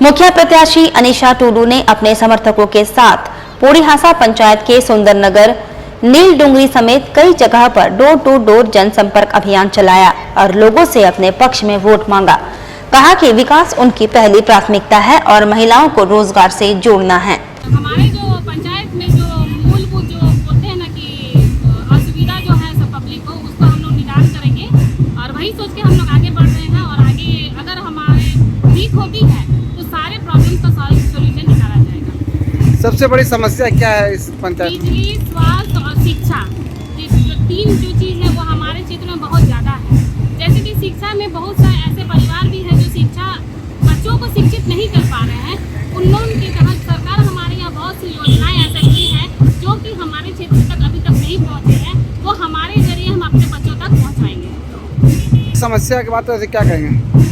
मुखिया प्रत्याशी अनीशा टोडू ने अपने समर्थकों के साथ पोड़ीहासा पंचायत के सुंदरनगर, नील डूंगरी समेत कई जगह पर डोर टू डोर जनसंपर्क अभियान चलाया और लोगों से अपने पक्ष में वोट मांगा। कहा कि विकास उनकी पहली प्राथमिकता है और महिलाओं को रोजगार से जोड़ना है। हमारे जो पंचायत में जो मूलभूत जो बोलते हैं ना कि असुविधा जो है सब पब्लिक को, उसको हम लोग निदान करेंगे और वही सोच के हम लोग आगे बढ़ रहे हैं। और आगे अगर हमारे ठीक होती है तो सारे प्रॉब्लम का सोल्यूशन निकाला जाएगा। सबसे बड़ी समस्या क्या है इस पंचायत में? बिजली, स्वास्थ्य और शिक्षा, जो 3 जो चीज़ है वो हमारे क्षेत्र में बहुत ज़्यादा है। जैसे कि शिक्षा में बहुत सारे ऐसे परिवार भी हैं जो शिक्षा बच्चों को शिक्षित नहीं कर पा रहे हैं। उन लोगों के तहत सरकार हमारे यहाँ बहुत सी योजनाएं ऐसी की हैं जो कि हमारे क्षेत्र तक अभी तक नहीं पहुँचे हैं, वो हमारे जरिए हम अपने बच्चों तक पहुँचाएंगे। समस्या की बात है, क्या कहेंगे?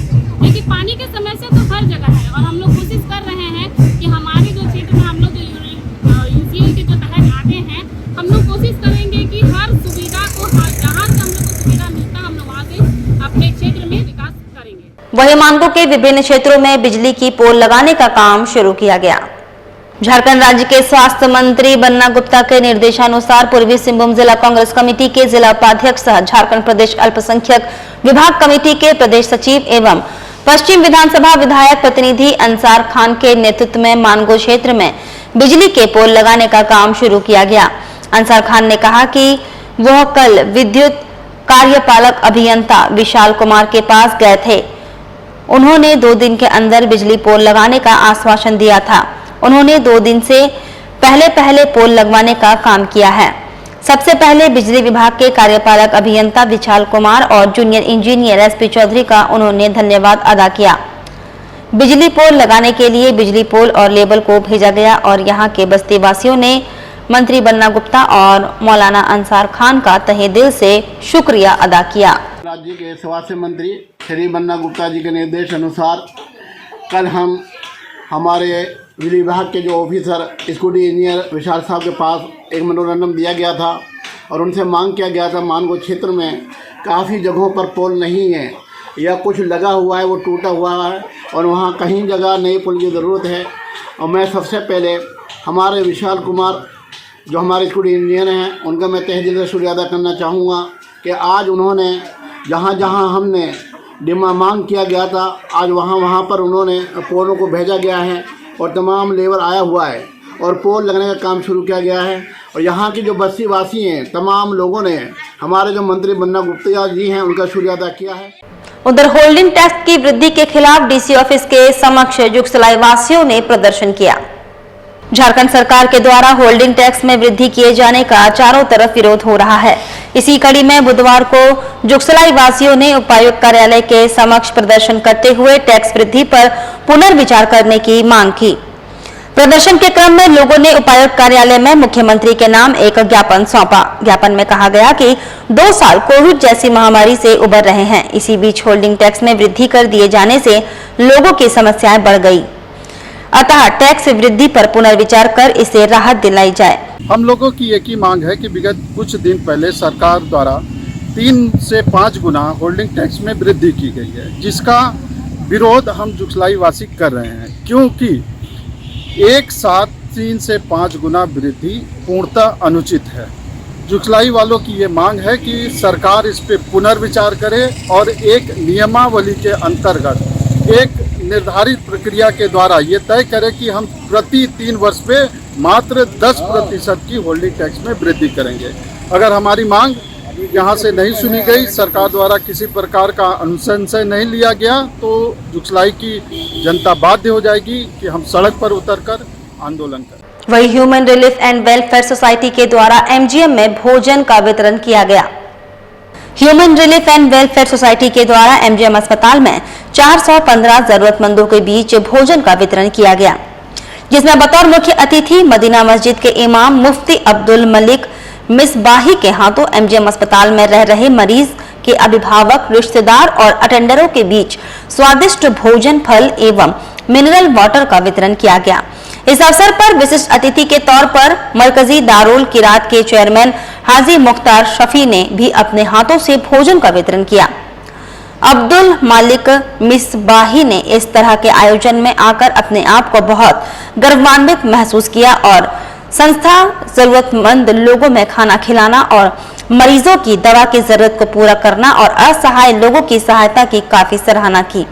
देखिए, पानी की समस्या तो हर जगह है और हम लोग कोशिश कर रहे हैं कि हमारे जो क्षेत्र में हम लोग जो यूसीएल के जो तहत आते हैं, हम लोग कोशिश करेंगे कि हर सुविधा को जहाँ से हम लोग को सुविधा मिलता है हम लोग वहाँ से अपने क्षेत्र में विकास करेंगे। वहीं मानगो के विभिन्न क्षेत्रों में बिजली की पोल लगाने का काम शुरू किया गया। झारखंड राज्य के स्वास्थ्य मंत्री बन्ना गुप्ता के निर्देशानुसार पूर्वी सिंहभूम जिला कांग्रेस कमेटी के जिला उपाध्यक्ष सह झारखंड प्रदेश अल्पसंख्यक विभाग कमेटी के प्रदेश सचिव एवं पश्चिम विधानसभा विधायक प्रतिनिधि अंसार खान के नेतृत्व में मानगो क्षेत्र में बिजली के पोल लगाने का काम शुरू किया गया। अंसार खान ने कहा कि वह कल विद्युत कार्यपालक अभियंता विशाल कुमार के पास गए थे। उन्होंने 2 दिन के अंदर बिजली पोल लगाने का आश्वासन दिया था। उन्होंने 2 दिन से पहले पोल लगवाने का काम किया है। सबसे पहले बिजली विभाग के कार्यपालक अभियंता विशाल कुमार और जूनियर इंजीनियर एसपी चौधरी का उन्होंने धन्यवाद अदा किया। बिजली पोल लगाने के लिए बिजली पोल और लेबल को भेजा गया और यहाँ के बस्ती वासियों ने मंत्री बन्ना गुप्ता और मौलाना अंसार खान का तहे दिल से शुक्रिया अदा किया। राज्य के स्वास्थ्य मंत्री श्री बन्ना गुप्ता जी के निर्देश अनुसार कल हम हमारे बिजली विभाग के जो ऑफिसर स्कूटी इंजीनियर विशाल साहब के पास एक मेमोरेंडम दिया गया था और उनसे मांग किया गया था मानगो क्षेत्र में काफ़ी जगहों पर पोल नहीं है या कुछ लगा हुआ है वो टूटा हुआ है और वहाँ कहीं जगह नए पुल की ज़रूरत है। और मैं सबसे पहले हमारे विशाल कुमार जो हमारे स्कूटी इंजीनियर हैं उनका मैं तहे दिल से शुक्रिया अदा करना चाहूँगा कि आज उन्होंने जहाँ जहाँ हमने मांग किया गया था आज वहाँ पर उन्होंने पोलों को भेजा गया है और तमाम लेबर आया हुआ है और पोल लगने का काम शुरू किया गया है। और यहाँ के जो बस्ती वासी हैं तमाम लोगों ने हमारे जो मंत्री बन्ना गुप्ता जी हैं उनका शुक्रिया अदा किया है। उधर होल्डिंग टैक्स की वृद्धि के खिलाफ डीसी ऑफिस के समक्ष जुगसलाई वासियों ने प्रदर्शन किया। झारखंड सरकार के द्वारा होल्डिंग टैक्स में वृद्धि किए जाने का चारों तरफ विरोध हो रहा है। इसी कड़ी में बुधवार को जुगसलाई वासियों ने उपायुक्त कार्यालय के समक्ष प्रदर्शन करते हुए टैक्स वृद्धि पर पुनर्विचार करने की मांग की। प्रदर्शन के क्रम में लोगों ने उपायुक्त कार्यालय में मुख्यमंत्री के नाम एक ज्ञापन सौंपा। ज्ञापन में कहा गया कि 2 साल कोविड जैसी महामारी से उबर रहे हैं। इसी बीच होल्डिंग टैक्स में वृद्धि कर दिए जाने से लोगों की समस्याएं बढ़ गई, अतः टैक्स वृद्धि पर पुनर्विचार कर इसे राहत दिलाई जाए। हम लोगों की एक ही मांग है कि विगत कुछ दिन पहले सरकार द्वारा 3 से 5 गुना होल्डिंग टैक्स में वृद्धि की गई है, जिसका विरोध हम जुगसलाई वासी कर रहे हैं, क्योंकि एक साथ 3 से 5 गुना वृद्धि पूर्णतः अनुचित है। जुगसलाई वालों की ये मांग है कि सरकार इस पर पुनर्विचार करे और एक नियमावली के अंतर्गत एक निर्धारित प्रक्रिया के द्वारा ये तय करे कि हम प्रति 3 वर्ष पे मात्र 10% की होल्डिंग टैक्स में वृद्धि करेंगे। अगर हमारी मांग यहाँ से नहीं सुनी गई, सरकार द्वारा किसी प्रकार का अनुशंसा नहीं लिया गया, तो जुगसलाई की जनता बाध्य हो जाएगी कि हम सड़क पर उतरकर आंदोलन करें। वही human relief and welfare society के द्वारा एमजीएम में भोजन का वितरण किया गया। Human relief and welfare society के द्वारा एमजीएम अस्पताल में 415 जरूरतमंदों के बीच भोजन का वितरण किया गया, जिसमें बतौर मुख्य अतिथि मदीना मस्जिद के इमाम मुफ्ती अब्दुल मलिक मिसबाही के हाथों एमजीएम अस्पताल में रह रहे मरीज के अभिभावक, रिश्तेदार और अटेंडरों के बीच स्वादिष्ट भोजन, फल एवं मिनरल वाटर का वितरण किया गया। इस अवसर पर विशिष्ट अतिथि के तौर पर मरकजी दारुल किरात के चेयरमैन हाजी मुख्तार शफी ने भी अपने हाथों से भोजन का वितरण किया। अब्दुल मालिक मिसबाही ने इस तरह के आयोजन में आकर अपने आप को बहुत गर्वान्वित महसूस किया और संस्था जरूरतमंद लोगों में खाना खिलाना और मरीजों की दवा की जरूरत को पूरा करना और असहाय लोगों की सहायता की काफी सराहना की।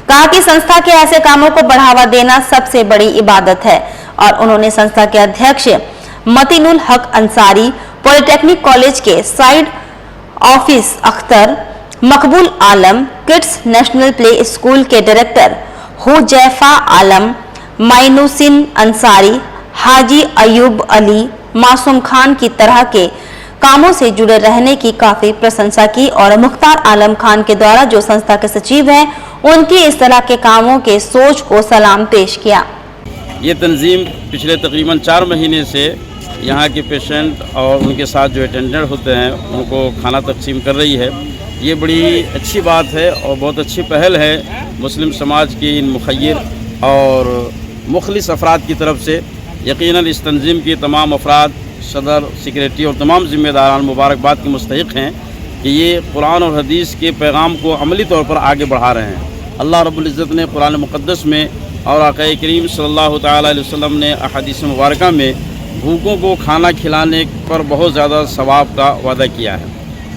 कहा कि संस्था के ऐसे कामों को बढ़ावा देना सबसे बड़ी इबादत है और उन्होंने संस्था के अध्यक्ष मतीनुल हक अंसारी, पॉलिटेक्निक कॉलेज के साइड ऑफिस अख्तर, मकबूल आलम, किड्स नेशनल प्ले स्कूल के डायरेक्टर हुजैफा आलम, माइनुसिन अंसारी, हाजी अयूब अली, मासूम खान की तरह के कामों से जुड़े रहने की काफी प्रशंसा की और मुख्तार आलम खान के द्वारा जो संस्था के सचिव हैं उनकी इस तरह के कामों के सोच को सलाम पेश किया। ये तंजीम पिछले तकरीबन 4 महीने से यहाँ के पेशेंट और उनके साथ जो अटेंडेंट होते हैं उनको खाना तकसीम कर रही है। ये बड़ी अच्छी बात है और बहुत अच्छी पहल है मुस्लिम समाज की इन मुखय्यर और मुखलिस अफराद की तरफ से। यकीनन इस तंजीम के तमाम अफराद, सदर, सेक्रेटरी और तमाम ज़िम्मेदारान मुबारकबाद के मुस्तहिक़ हैं कि ये कुरान और हदीस के पैगाम को अमली तौर पर आगे बढ़ा रहे हैं। अल्लाह रब्बुल इज़्ज़त ने कुरान मुक़द्दस में और आक़ा करीम सल्लल्लाहु तआला अलैहि वसल्लम ने अहादीस मुबारका में भूखों को खाना खिलाने पर बहुत ज़्यादा सवाब का वादा किया है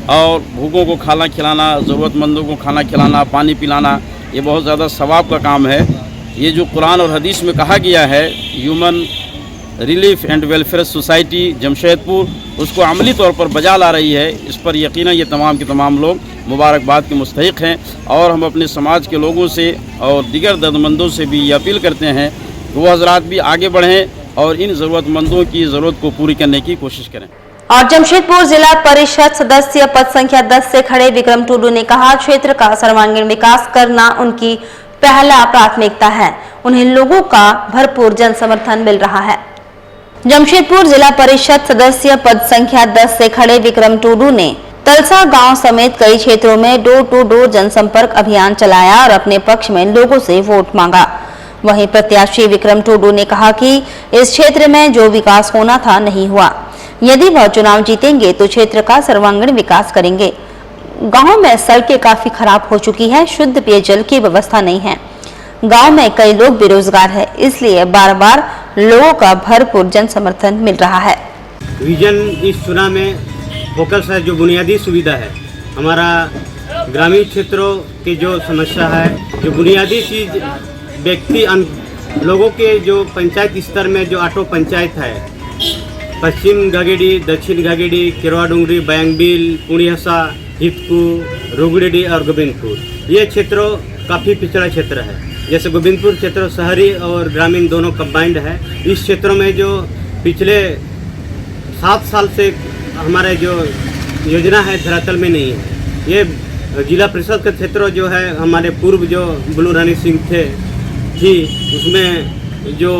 और भूखों को खाना खिलाना, ज़रूरतमंदों को खाना खिलाना, पानी पिलाना, ये बहुत ज़्यादा सवाब का काम है। ये जो कुरान और हदीस में कहा गया है human relief and welfare society Jamshedpur उसको अमली तौर पर बजा ला रही है, इस पर यकीनन ये तमाम के तमाम लोग मुबारकबाद के मुस्तहिक हैं। और हम अपने समाज के लोगों से और दीगर दर्दमंदों से भी ये अपील करते हैं कि वो हजरात भी आगे बढ़ें और इन ज़रूरतमंदों की ज़रूरत को पूरी करने की कोशिश करें। और जमशेदपुर जिला परिषद सदस्य पद संख्या 10 से खड़े विक्रम टुडू ने कहा, क्षेत्र का सर्वांगीण विकास करना उनकी पहला प्राथमिकता है। उन्हें लोगों का भरपूर जन समर्थन मिल रहा है। जमशेदपुर जिला परिषद सदस्य पद संख्या 10 से खड़े विक्रम टुडू ने तलसा गांव समेत कई क्षेत्रों में डोर टू डोर जनसंपर्क अभियान चलाया और अपने पक्ष में लोगों से वोट मांगा। वहीं प्रत्याशी विक्रम टुडू ने कहा कि इस क्षेत्र में जो विकास होना था नहीं हुआ। यदि वह चुनाव जीतेंगे तो क्षेत्र का सर्वांगीण विकास करेंगे। गांव में सड़कें काफी खराब हो चुकी है, शुद्ध पेयजल की व्यवस्था नहीं है। गांव में कई लोग बेरोजगार है, इसलिए बार बार लोगों का भरपूर जन समर्थन मिल रहा है। विजन इस चुनाव में फोकस है जो बुनियादी सुविधा है, हमारा ग्रामीण क्षेत्रों की जो समस्या है, जो बुनियादी चीज व्यक्ति लोगों के जो पंचायत स्तर में जो 8 पंचायत है, पश्चिम घागेडी, दक्षिण घागेडी, केरवा डूंगरी, बैंगबिल, पुणिहसा, हितकू, रुगड़ेडी और गोविंदपुर, ये क्षेत्रों काफ़ी पिछड़ा क्षेत्र है। जैसे गोविंदपुर क्षेत्र शहरी और ग्रामीण दोनों कंबाइंड है। इस क्षेत्रों में जो पिछले 7 साल से हमारे जो योजना है धरातल में नहीं है। ये जिला परिषद का क्षेत्र जो है, हमारे पूर्व जो बुलू रानी सिंह थी, उसमें जो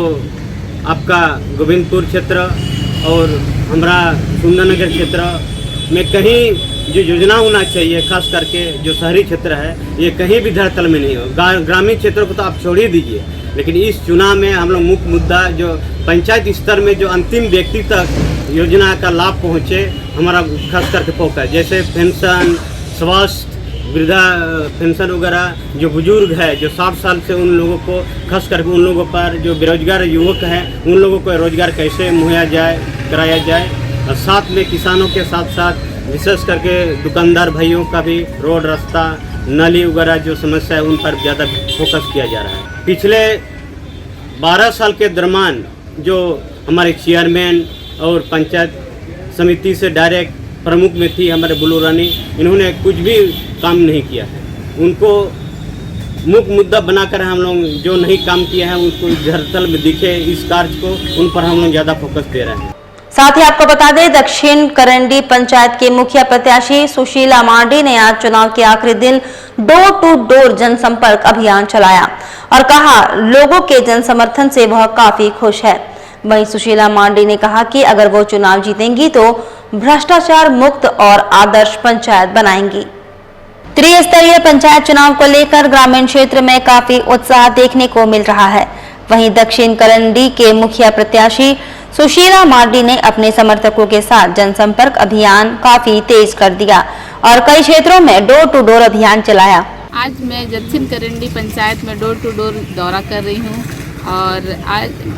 आपका गोविंदपुर क्षेत्र और हमारा सुंदरनगर क्षेत्र में कहीं जो योजना होना चाहिए, खास करके जो शहरी क्षेत्र है, ये कहीं भी धरातल में नहीं हो। ग्रामीण क्षेत्रों को तो आप छोड़ ही दीजिए, लेकिन इस चुनाव में हम लोग मुख्य मुद्दा जो पंचायत स्तर में जो अंतिम व्यक्ति तक योजना का लाभ पहुँचे, हमारा खास करके फोकस, जैसे पेंशन, स्वास्थ्य, वृद्धा पेंशन वगैरह, जो बुजुर्ग है जो 60 साल से, उन लोगों को खास करके उन लोगों पर जो बेरोजगार युवक हैं, उन लोगों को रोजगार कैसे मुहैया कराया जाए। और साथ में किसानों के साथ साथ विशेष करके दुकानदार भाइयों का भी रोड, रास्ता, नाली वगैरह जो समस्या है, उन पर ज़्यादा फोकस किया जा रहा है। पिछले 12 साल के दरमियान जो हमारे चेयरमैन और पंचायत समिति से डायरेक्ट प्रमुख में थी हमारे बुलू रानी, इन्होंने कुछ भी काम नहीं किया है। उनको मुख्य मुद्दा बनाकर हम लोग जो नहीं काम किया है उनको धरातल में दिखे, इस कार्य को उन पर हम लोग ज़्यादा फोकस दे रहे हैं। साथ ही आपको बता दें, दक्षिण करंडी पंचायत के मुखिया प्रत्याशी सुशीला मांडी ने आज चुनाव के आखिरी दिन डोर टू डोर जनसंपर्क अभियान चलाया और कहा लोगों के जन समर्थन से वह काफी खुश है। वहीं सुशीला मांडी ने कहा कि अगर वो चुनाव जीतेंगी तो भ्रष्टाचार मुक्त और आदर्श पंचायत बनाएंगी। त्रिस्तरीय पंचायत चुनाव को लेकर ग्रामीण क्षेत्र में काफी उत्साह देखने को मिल रहा है। वहीं दक्षिण करंडी के मुखिया प्रत्याशी सुशीला मांडी ने अपने समर्थकों के साथ जनसंपर्क अभियान काफी तेज कर दिया और कई क्षेत्रों में डोर टू डोर अभियान चलाया। आज मैं दक्षिण करंडी पंचायत में डोर टू डोर दौरा कर रही हूँ और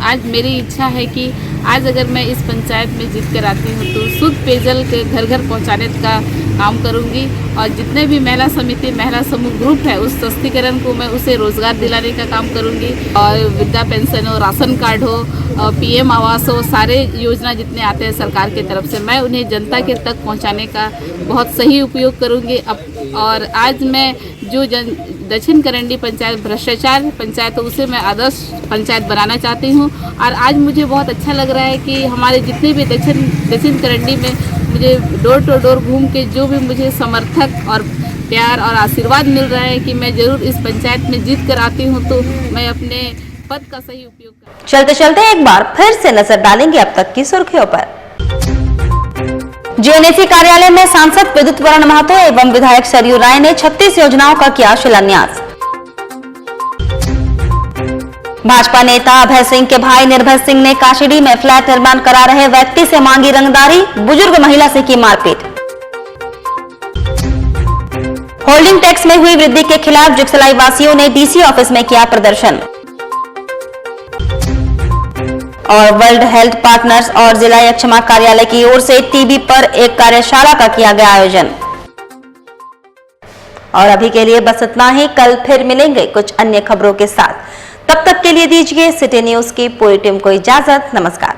आज मेरी इच्छा है कि आज अगर मैं इस पंचायत में जीत कर आती हूँ तो शुद्ध पेयजल के घर घर पहुँचाने का काम करूँगी और जितने भी महिला समिति, महिला समूह ग्रुप है, उस सशक्तिकरण को मैं उसे रोजगार दिलाने का काम करूँगी और वृद्धा पेंशन हो, राशन कार्ड हो, PM आवास हो, सारे योजना जितने आते हैं सरकार की तरफ से, मैं उन्हें जनता के तक पहुँचाने का बहुत सही उपयोग करूँगी। और आज मैं जो दक्षिण करंडी पंचायत भ्रष्टाचार पंचायत है उसे मैं आदर्श पंचायत बनाना चाहती हूँ और आज मुझे बहुत अच्छा लग रहा है कि हमारे जितने भी दक्षिण करंडी में मुझे डोर टू डोर घूम के जो भी मुझे समर्थक और प्यार और आशीर्वाद मिल रहा है कि मैं जरूर इस पंचायत में जीत कर आती हूँ तो मैं अपने पद का सही उपयोग करूँ। चलते चलते एक बार फिर से नजर डालेंगे अब तक की सुर्खियों पर। जीएनएफसी कार्यालय में सांसद विद्युत वरण महतो एवं विधायक सरयू राय ने 36 योजनाओं का किया शिलान्यास। भाजपा नेता अभय सिंह के भाई निर्भय सिंह ने काशीडी में फ्लैट निर्माण करा रहे व्यक्ति से मांगी रंगदारी, बुजुर्ग महिला से की मारपीट। होल्डिंग टैक्स में हुई वृद्धि के खिलाफ जुगसलाई वासियों ने डीसी ऑफिस में किया प्रदर्शन। और वर्ल्ड हेल्थ पार्टनर्स और जिला यक्षमा कार्यालय की ओर से टीबी पर एक कार्यशाला का किया गया आयोजन। और अभी के लिए बस इतना ही, कल फिर मिलेंगे कुछ अन्य खबरों के साथ। तब तक के लिए दीजिए सिटी न्यूज की पूरी टीम को इजाजत। नमस्कार।